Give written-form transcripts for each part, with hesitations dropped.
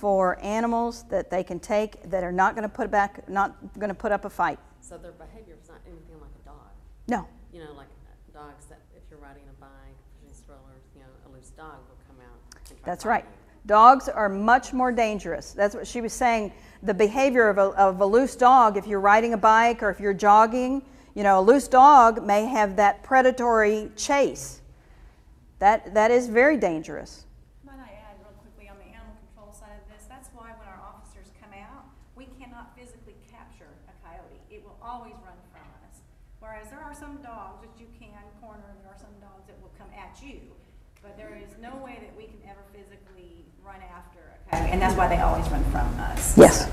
for animals that they can take that are not going to put up a fight. So their behavior is not anything like a dog. No. You know, like dogs that if you're riding a bike, pushing strollers, you know, a loose dog will come out and try That's to right. bite you. Dogs are much more dangerous. That's what she was saying. The behavior of a loose dog, if you're riding a bike or if you're jogging, you know, a loose dog may have that predatory chase. That is very dangerous. Might I add real quickly on the animal control side of this, that's why when our officers come out, we cannot physically capture a coyote. It will always run from us. Whereas there are some dogs that you can corner, and there are some dogs that will come at you. But there is no way that we can ever physically run after a coyote, and that's why they always run from us. Yes.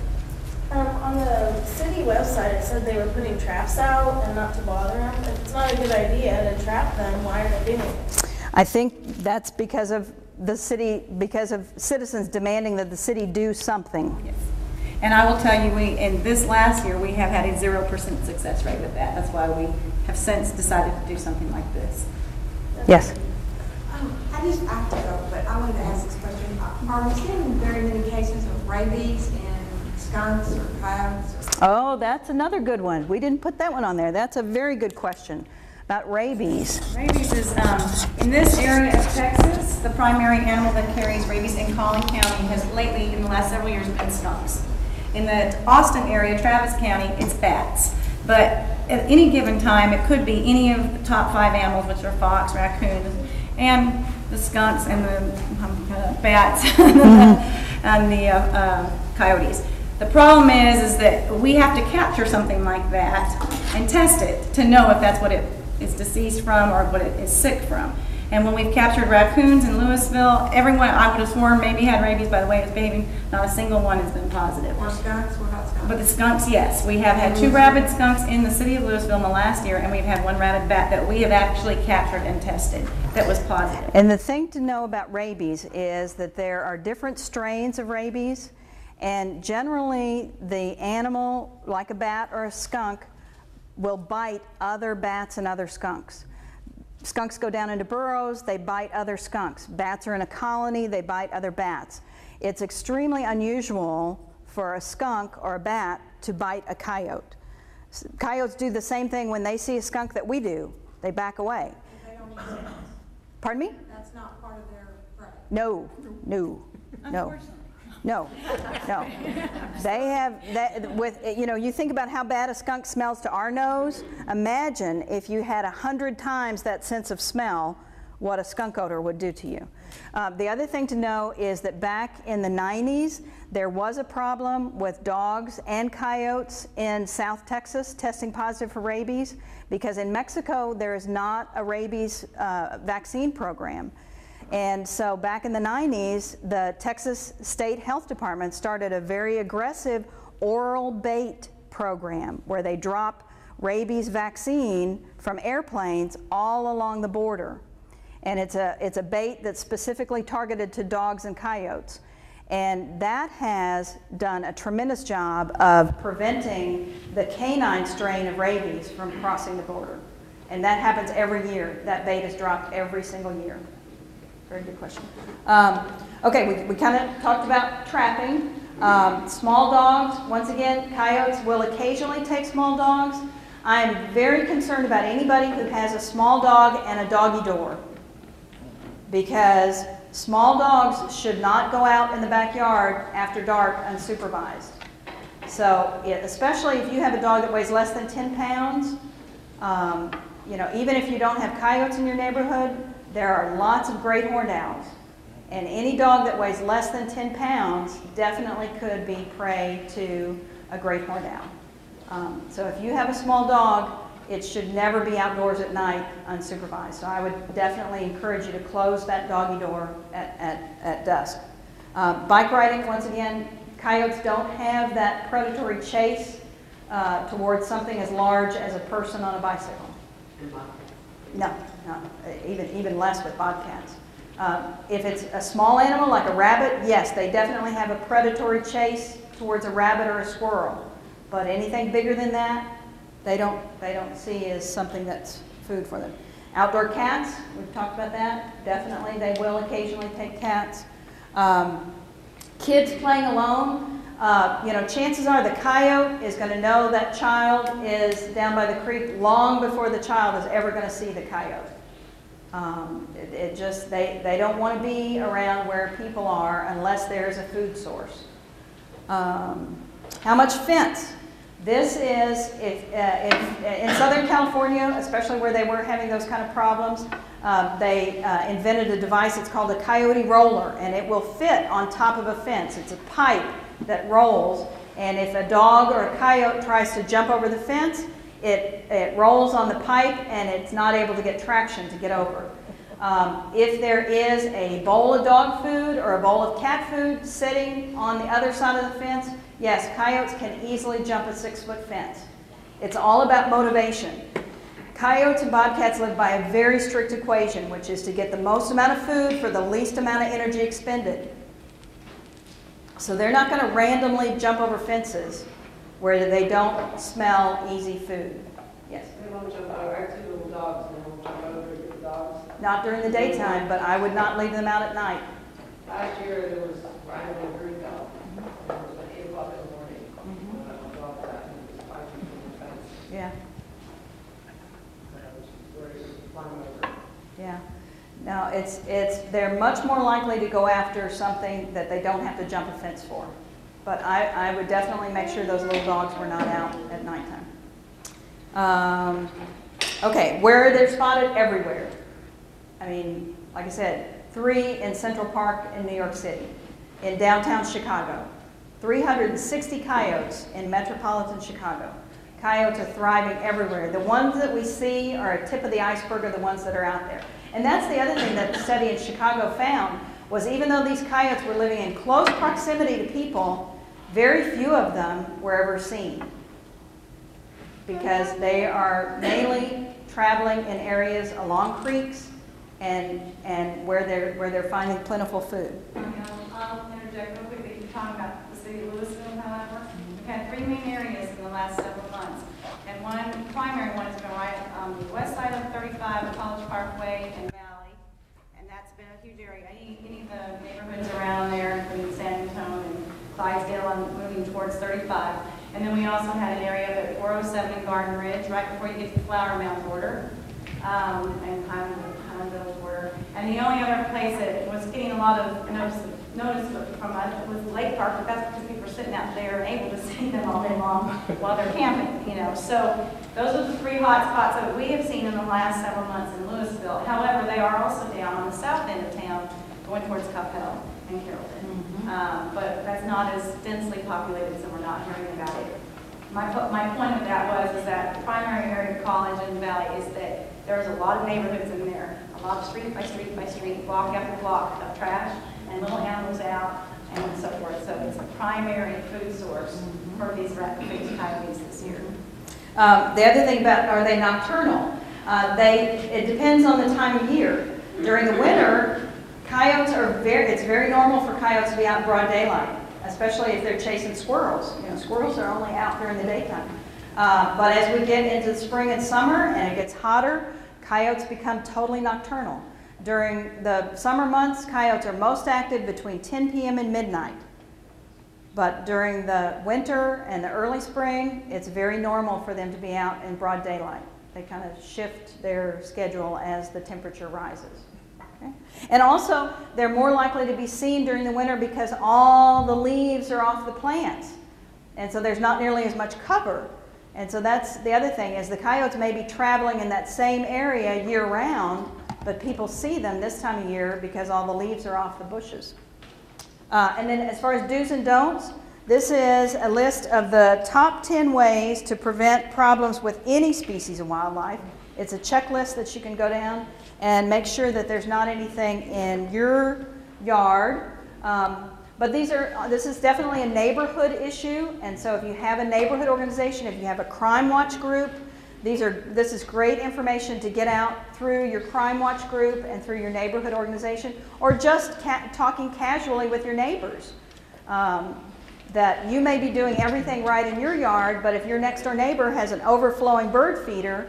On the city website, it said they were putting traps out and not to bother them. If it's not a good idea to trap them, why are they doing it? I think that's because of the city, because of citizens demanding that the city do something. Yes. And I will tell you, in this last year, we have had a 0% success rate with that. That's why we have since decided to do something like this. Yes. I just have to go, but I wanted to ask this question. Are we seeing very many cases of rabies in skunks or coyotes? Oh, that's another good one. We didn't put that one on there. That's a very good question about rabies. Rabies is, in this area of Texas, the primary animal that carries rabies in Collin County has lately, in the last several years, been skunks. In the Austin area, Travis County, it's bats. But at any given time, it could be any of the top 5 animals, which are fox, raccoons, and the skunks and the bats and the coyotes. The problem is that we have to capture something like that and test it to know if that's what it is deceased from or what it is sick from. And when we've captured raccoons in Lewisville, everyone I would have sworn maybe had rabies by the way it was behaving. Not a single one has been positive. Or skunks? What about skunks? But the skunks, yes. We have had 2 rabid skunks in the city of Lewisville in the last year, and we've had 1 rabid bat that we have actually captured and tested that was positive. And the thing to know about rabies is that there are different strains of rabies, and generally the animal, like a bat or a skunk, will bite other bats and other skunks. Skunks go down into burrows, they bite other skunks. Bats are in a colony, they bite other bats. It's extremely unusual for a skunk or a bat to bite a coyote. Coyotes do the same thing when they see a skunk that we do. They back away. They don't use it. Pardon me? That's not part of their prey. No, no, no. No, no. They have that with, you know, you think about how bad a skunk smells to our nose. Imagine if you had 100 times that sense of smell, what a skunk odor would do to you. The other thing to know is that back in the 90s, there was a problem with dogs and coyotes in South Texas testing positive for rabies, because in Mexico there is not a rabies vaccine program. And so back in the 90s, the Texas State Health Department started a very aggressive oral bait program where they drop rabies vaccine from airplanes all along the border. And it's a bait that's specifically targeted to dogs and coyotes. And that has done a tremendous job of preventing the canine strain of rabies from crossing the border. And that happens every year. That bait is dropped every single year. Very good question. Okay, we kind of talked about trapping. Small dogs, once again, coyotes will occasionally take small dogs. I am very concerned about anybody who has a small dog and a doggy door, because small dogs should not go out in the backyard after dark unsupervised. So, especially if you have a dog that weighs less than 10 pounds, you know, even if you don't have coyotes in your neighborhood, there are lots of great horned owls. And any dog that weighs less than 10 pounds definitely could be prey to a great horned owl. So if you have a small dog, it should never be outdoors at night unsupervised. So I would definitely encourage you to close that doggy door at dusk. Bike riding, once again, coyotes don't have that predatory chase towards something as large as a person on a bicycle. No, no, even less with bobcats. If it's a small animal like a rabbit, yes, they definitely have a predatory chase towards a rabbit or a squirrel. But anything bigger than that, they don't see as something that's food for them. Outdoor cats, we've talked about that. Definitely, they will occasionally take cats. Kids playing alone, you know, chances are the coyote is going to know that child is down by the creek long before the child is ever going to see the coyote. They don't want to be around where people are unless there's a food source. How much fence? This is, if in Southern California, especially where they were having those kind of problems, they invented a device, it's called a coyote roller, and it will fit on top of a fence. It's a pipe that rolls, and if a dog or a coyote tries to jump over the fence, it rolls on the pipe and it's not able to get traction to get over. If there is a bowl of dog food or a bowl of cat food sitting on the other side of the fence, yes, coyotes can easily jump a 6-foot fence. It's all about motivation. Coyotes and bobcats live by a very strict equation, which is to get the most amount of food for the least amount of energy expended. So they're not going to randomly jump over fences where they don't smell easy food. Yes? They won't jump over. I have 2 little dogs, and they won't jump over to get the dogs. Not during the daytime, but I would not leave them out at night. Last year, there was riding a green dog. It was like 8 o'clock in the morning. When I dog that, and it was 5 feet from the fence. Yeah, And I was ready to climb over. yeah. No, they're much more likely to go after something that they don't have to jump a fence for. But I would definitely make sure those little dogs were not out at nighttime. Okay, where are they spotted? Everywhere. I mean, like I said, 3 in Central Park in New York City, in downtown Chicago, 360 coyotes in metropolitan Chicago. Coyotes are thriving everywhere. The ones that we see are a tip of the iceberg are the ones that are out there. And that's the other thing that the study in Chicago found, was even though these coyotes were living in close proximity to people, very few of them were ever seen, because they are mainly traveling in areas along creeks and where they're finding plentiful food. I'll interject real quick. If you're talking about the city of Lewisville, however, we've had 3 main areas in the last several months. And one primary one has been right on the west side of 35, College Parkway and Valley. And that's been a huge area. Any of the neighborhoods around there, including San Antonio and Clydesdale, and moving towards 35. And then we also had an area at 407 and Garden Ridge, right before you get to the Flower Mound border, and Highland Village border. And the only other place that was getting a lot of notice from us was Lake Park, but that's because people are sitting out there and able to see them all day long while they're camping, you know. So those are the 3 hot spots that we have seen in the last several months in Lewisville. However, they are also down on the south end of town, going towards Coppell and Carrollton. But that's not as densely populated, so we're not hearing about it. My point of that was that the primary area of College and Valley is that there's a lot of neighborhoods in there, a lot of street by street by street, block after block of trash and little animals out and so forth. So it's a primary food source for these coyotes this year. The other thing about, are they nocturnal? It depends on the time of year. During the winter, coyotes are it's very normal for coyotes to be out in broad daylight, especially if they're chasing squirrels. You know, squirrels are only out during the daytime. But as we get into the spring and summer and it gets hotter, coyotes become totally nocturnal. During the summer months, coyotes are most active between 10 p.m. and midnight. But during the winter and the early spring, it's very normal for them to be out in broad daylight. They kind of shift their schedule as the temperature rises. Okay? And also, they're more likely to be seen during the winter because all the leaves are off the plants. And so there's not nearly as much cover. And so that's the other thing, is the coyotes may be traveling in that same area year-round, but people see them this time of year because all the leaves are off the bushes. And then as far as do's and don'ts, this is a list of the top 10 ways to prevent problems with any species of wildlife. It's a checklist that you can go down and make sure that there's not anything in your yard. But this is definitely a neighborhood issue, and so if you have a neighborhood organization, if you have a crime watch group, this is great information to get out through your crime watch group and through your neighborhood organization, or just talking casually with your neighbors. That you may be doing everything right in your yard, but if your next door neighbor has an overflowing bird feeder,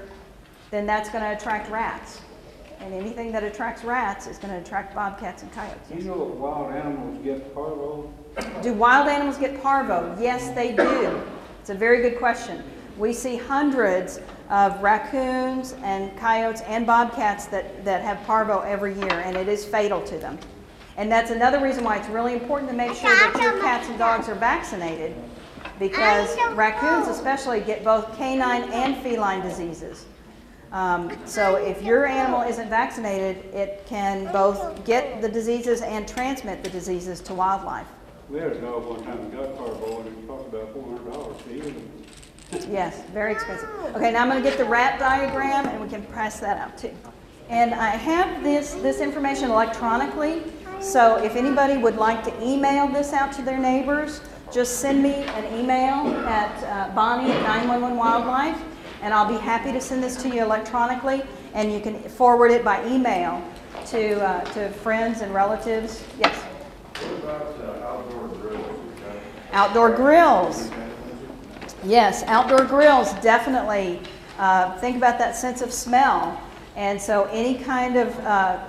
then that's going to attract rats. And anything that attracts rats is going to attract bobcats and coyotes. Do Yes. you know if wild animals get parvo? Do wild animals get parvo? Yes, they do. It's a very good question. We see hundreds of raccoons and coyotes and bobcats that have parvo every year, and it is fatal to them. And that's another reason why it's really important to make sure that your cats and dogs are vaccinated, because raccoons especially get both canine and feline diseases. So if your animal isn't vaccinated, it can both get the diseases and transmit the diseases to wildlife. We had a dog one time that got parvo and it cost about $400 to heal him. Yes, very expensive. Okay, now I'm going to get the rat diagram and we can press that out too. And I have this information electronically, so if anybody would like to email this out to their neighbors, just send me an email at Bonnie at 911 Wildlife, and I'll be happy to send this to you electronically, and you can forward it by email to friends and relatives. Yes? What about outdoor grills? Outdoor grills. Yes, outdoor grills, definitely. Think about that sense of smell. And so any kind of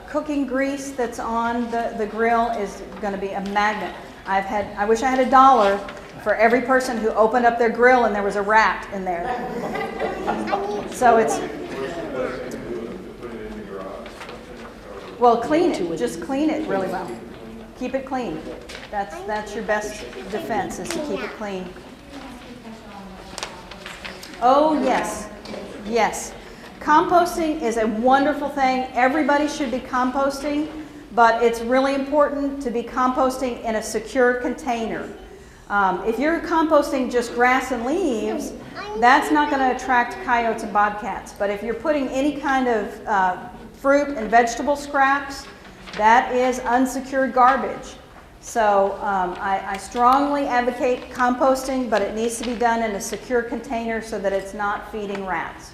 cooking grease that's on the grill is going to be a magnet. I wish I had $1 for every person who opened up their grill and there was a rat in there. So it's, well, clean it. Just clean it really well. Keep it clean. That's your best defense, is to keep it clean. Oh, yes. Yes. Composting is a wonderful thing. Everybody should be composting, but it's really important to be composting in a secure container. If you're composting just grass and leaves, that's not going to attract coyotes and bobcats. But if you're putting any kind of fruit and vegetable scraps, that is unsecured garbage. So I strongly advocate composting, but it needs to be done in a secure container so that it's not feeding rats.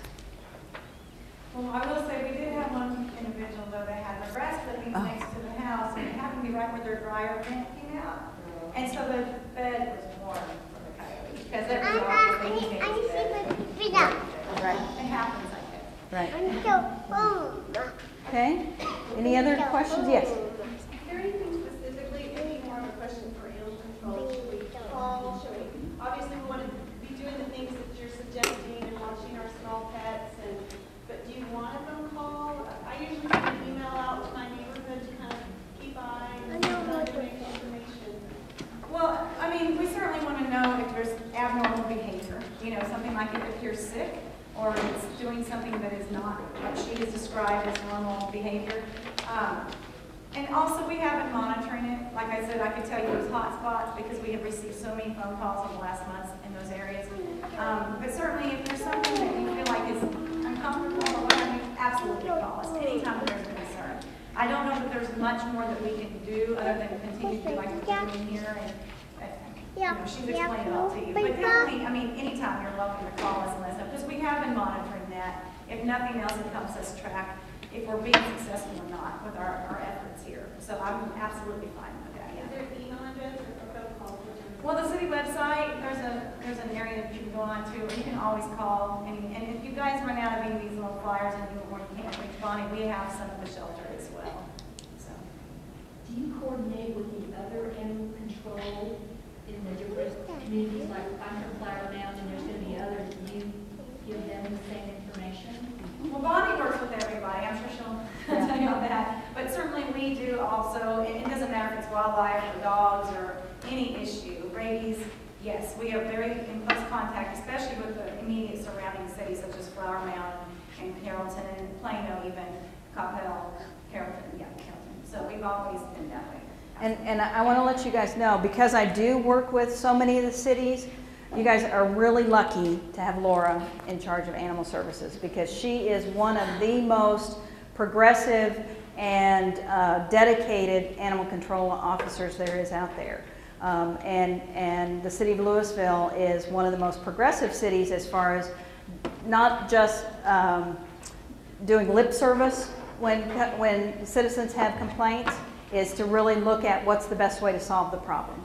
Well, I will say, we did have one individual, though, that had the grass clippings next to the house, and it happened to be right where their dryer vent came out. And so the bed was warm for the coyotes, because it was obviously he bed. Right. It happens like that. Right. Okay. Any other questions? Yes. Is there anything specifically, any more of a question for animal control? Should we call? Should we, obviously we want to be doing the things that you're suggesting and watching our small pets, but do you want a phone call? I usually send an email out to my neighborhood to kind of keep eyes and information. Well, I mean, we certainly want to know if there's abnormal behavior. You know, something like if it appears sick, or it's doing something that is not what she has described as normal behavior. And also, we have been monitoring it. Like I said, I could tell you those hot spots because we have received so many phone calls in the last months in those areas. But certainly, if there's something that you feel like is uncomfortable or what have you, absolutely call us anytime there's a concern. I don't know that there's much more that we can do other than continue to do like we're doing here. And you know, she's explained it all to you. But definitely, I mean, anytime you're welcome to call us and let us know, because we have been monitoring that. If nothing else, it helps us track if we're being successful or not with our efforts here. So I'm absolutely fine with that. Is there an email address or phone call? Well, the city website, there's an area that you can go on to, or you can always call. And if you guys run out of any of these little flyers and you can't reach Bonnie, we have some at the shelter as well. So. Do you coordinate with the other animal control in the different communities? Like if I'm from Flower Mound and there's going to be others, do you give them the same information? Well, Bonnie works with everybody. I'm sure she'll tell you all that. But certainly we do also. It doesn't matter if it's wildlife or dogs or any issue. Rabies, yes, we are very in close contact, especially with the immediate surrounding cities such as Flower Mound and Carrollton and Plano, even Coppell, Carrollton, Carrollton. So we've always been that way. And I want to let you guys know, because I do work with so many of the cities, you guys are really lucky to have Laura in charge of animal services, because she is one of the most progressive and dedicated animal control officers there is out there. And the city of Lewisville is one of the most progressive cities as far as not just doing lip service when citizens have complaints, is to really look at what's the best way to solve the problem.